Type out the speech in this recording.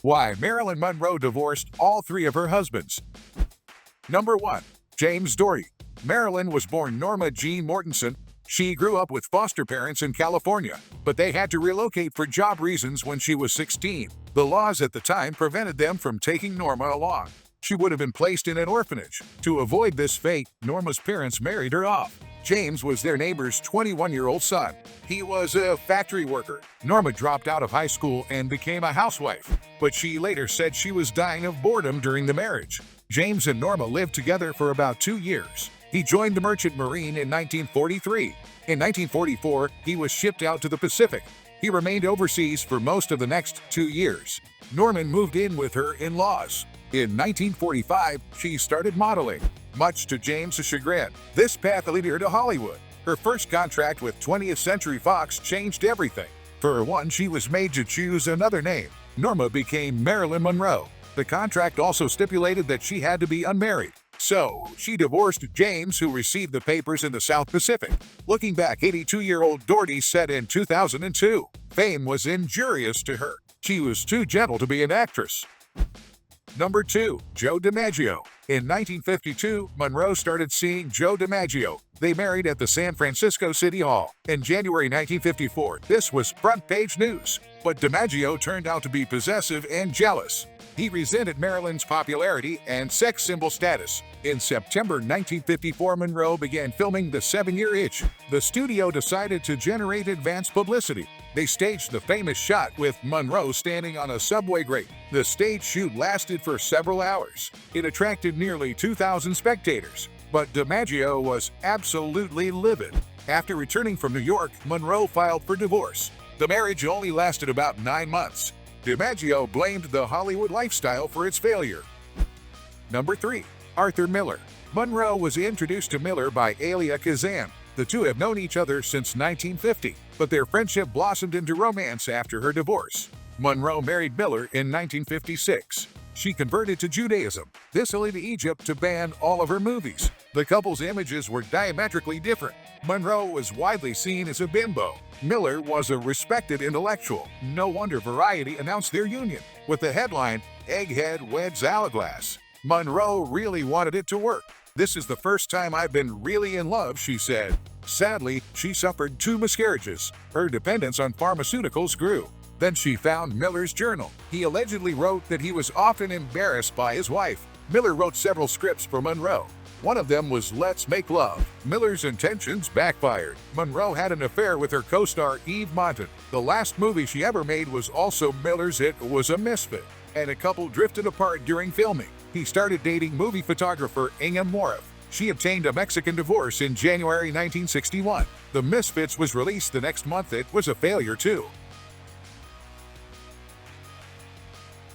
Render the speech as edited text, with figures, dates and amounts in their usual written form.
Why Marilyn Monroe divorced all three of her husbands. Number 1. James Dougherty. Marilyn was born Norma Jean Mortensen. She grew up with foster parents in California, but they had to relocate for job reasons when she was 16. The laws at the time prevented them from taking Norma along. She would have been placed in an orphanage. To avoid this fate, Norma's parents married her off. James was their neighbor's 21-year-old son. He was a factory worker. Norma dropped out of high school and became a housewife, but she later said she was dying of boredom during the marriage. James and Norma lived together for about 2 years. He joined the Merchant Marine in 1943. In 1944, he was shipped out to the Pacific. He remained overseas for most of the next 2 years. Norman moved in with her in-laws. In 1945, she started modeling. Much to James' chagrin, this path led her to Hollywood. Her first contract with 20th Century Fox changed everything. For one, she was made to choose another name. Norma became Marilyn Monroe. The contract also stipulated that she had to be unmarried. So, she divorced James, who received the papers in the South Pacific. Looking back, 82-year-old Dougherty said in 2002, fame was injurious to her. She was too gentle to be an actress. Number 2. Joe DiMaggio. In 1952, Monroe started seeing Joe DiMaggio. They married at the San Francisco City Hall. In January 1954, this was front-page news. But DiMaggio turned out to be possessive and jealous. He resented Marilyn's popularity and sex symbol status. In September 1954, Monroe began filming The 7-Year Itch. The studio decided to generate advance publicity. They staged the famous shot with Monroe standing on a subway grate. The stage shoot lasted for several hours. It attracted nearly 2,000 spectators. But DiMaggio was absolutely livid. After returning from New York, Monroe filed for divorce. The marriage only lasted about 9 months. DiMaggio blamed the Hollywood lifestyle for its failure. Number 3. Arthur Miller. Monroe was introduced to Miller by Elia Kazan. The two have known each other since 1950, but their friendship blossomed into romance after her divorce. Monroe married Miller in 1956. She converted to Judaism. This led Egypt to ban all of her movies. The couple's images were diametrically different. Monroe was widely seen as a bimbo. Miller was a respected intellectual. No wonder Variety announced their union with the headline, "Egghead Weds Hourglass." Monroe really wanted it to work. "This is the first time I've been really in love," she said. Sadly, she suffered 2 miscarriages. Her dependence on pharmaceuticals grew. Then she found Miller's journal. He allegedly wrote that he was often embarrassed by his wife. Miller wrote several scripts for Monroe. One of them was Let's Make Love. Miller's intentions backfired. Monroe had an affair with her co-star Eve Montan. The last movie she ever made was also Miller's. It was a misfit, and a couple drifted apart during filming. He started dating movie photographer Ingham Morriff. She obtained a Mexican divorce in January 1961. The Misfits was released the next month. It was a failure too.